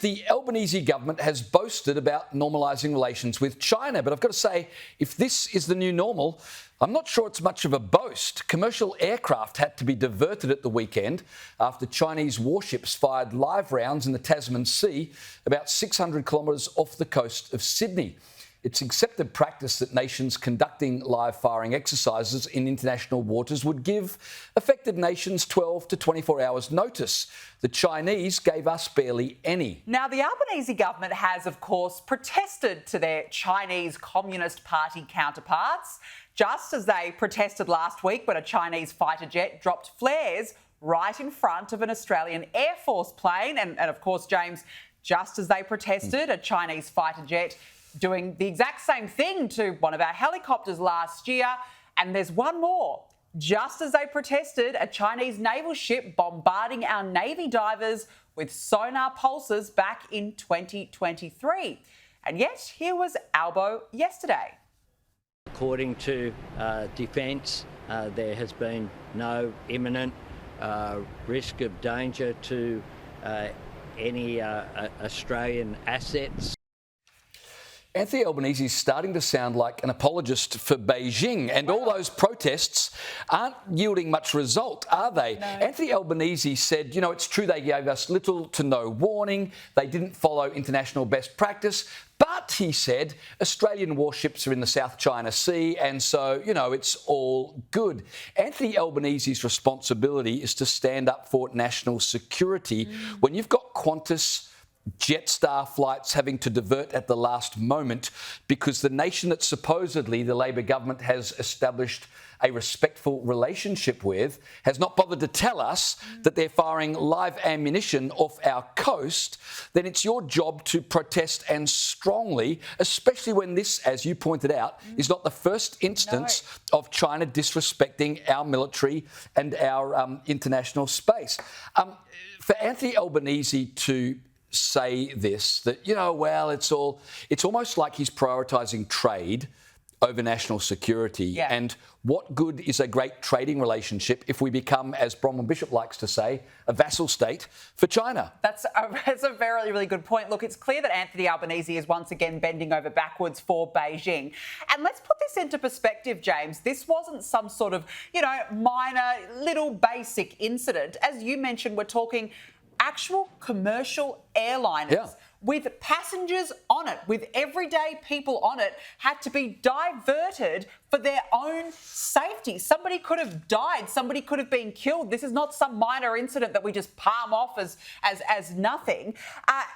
The Albanese government has boasted about normalising relations with China, but I've got to say, if this is the new normal, I'm not sure it's much of a boast. Commercial aircraft had to be diverted at the weekend after Chinese warships fired live rounds in the Tasman Sea, about 600 kilometres off the coast of Sydney. It's accepted practice that nations conducting live firing exercises in international waters would give affected nations 12 to 24 hours notice. The Chinese gave us barely any. Now, the Albanese government has, of course, protested to their Chinese Communist Party counterparts, just as they protested last week when a Chinese fighter jet dropped flares right in front of an Australian Air Force plane. And of course, James, just as they protested, a Chinese fighter jet doing the exact same thing to one of our helicopters last year. And there's one more. Just as they protested, a Chinese naval ship bombarding our Navy divers with sonar pulses back in 2023. And yet, here was Albo yesterday. According to Defence, there has been no imminent risk of danger to any Australian assets. Anthony Albanese is starting to sound like an apologist for Beijing, and all those protests aren't yielding much result, are they? No. Anthony Albanese said, you know, it's true they gave us little to no warning, they didn't follow international best practice, but, he said, Australian warships are in the South China Sea, and so, you know, it's all good. Anthony Albanese's responsibility is to stand up for national security. When you've got Qantas Jetstar flights having to divert at the last moment because the nation that supposedly the Labor government has established a respectful relationship with has not bothered to tell us that they're firing live ammunition off our coast, then it's your job to protest, and strongly, especially when this, as you pointed out, is not the first instance of China disrespecting our military and our international space. For Anthony Albanese to say this, that, you know, well, it's almost like he's prioritising trade over national security. Yeah. And what good is a great trading relationship if we become, as Bronwyn Bishop likes to say, a vassal state for China? That's a very, really good point. Look, it's clear that Anthony Albanese is once again bending over backwards for Beijing. And let's put this into perspective, James. This wasn't some sort of, you know, minor, little basic incident. As you mentioned, we're talking actual commercial airliners with passengers on it, with everyday people on it, had to be diverted for their own safety. Somebody could have died. Somebody could have been killed. This is not some minor incident that we just palm off as nothing.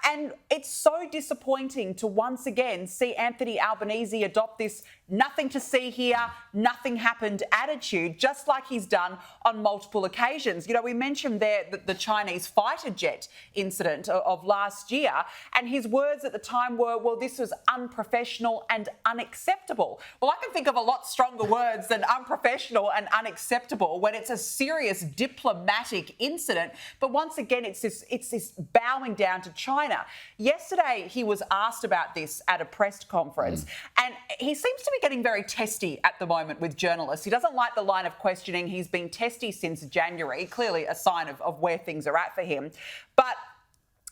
And it's so disappointing to once again see Anthony Albanese adopt this nothing to see here, nothing happened attitude, just like he's done on multiple occasions. You know, we mentioned there the Chinese fighter jet incident of last year, and his words at the time were, well, this was unprofessional and unacceptable. Well, I can think of a lot stronger words than unprofessional and unacceptable when it's a serious diplomatic incident. But once again, it's this bowing down to China. Yesterday, he was asked about this at a press conference, and he seems to be getting very testy at the moment with journalists. He doesn't like the line of questioning. He's been testy since January, clearly a sign of where things are at for him. But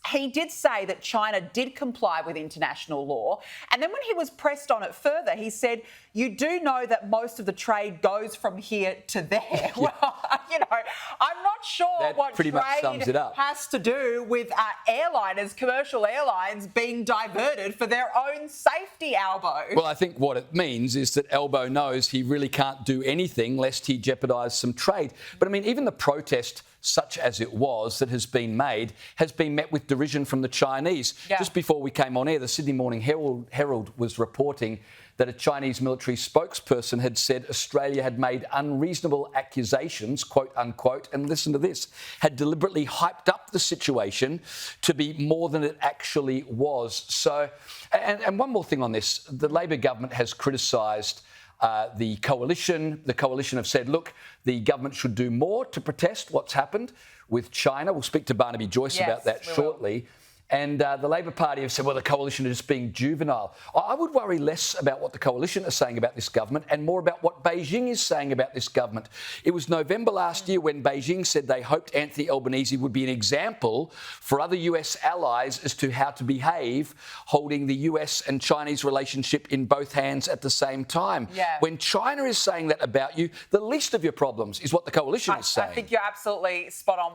he did say that China did comply with international law. And then when he was pressed on it further, he said, you do know that most of the trade goes from here to there. Well, you know, I'm not sure that what pretty much sums it trade up. has to do with airliners, commercial airlines being diverted for their own safety, Albo. Well, I think what it means is that Albo knows he really can't do anything lest he jeopardise some trade. But I mean, even the protest, such as it was, that has been made, has been met with derision from the Chinese. Yeah. Just before we came on air, the Sydney Morning Herald was reporting that a Chinese military spokesperson had said Australia had made unreasonable accusations, quote unquote, and listen to this, had deliberately hyped up the situation to be more than it actually was. So, and one more thing on this, the Labor government has criticised the coalition. The coalition have said, look, the government should do more to protest what's happened with China. We'll speak to Barnaby Joyce about that shortly. And the Labor Party have said, well, the coalition is just being juvenile. I would worry less about what the coalition is saying about this government and more about what Beijing is saying about this government. It was November last year when Beijing said they hoped Anthony Albanese would be an example for other US allies as to how to behave, holding the US and Chinese relationship in both hands at the same time. Yeah. When China is saying that about you, the least of your problems is what the coalition is saying. I think you're absolutely spot on.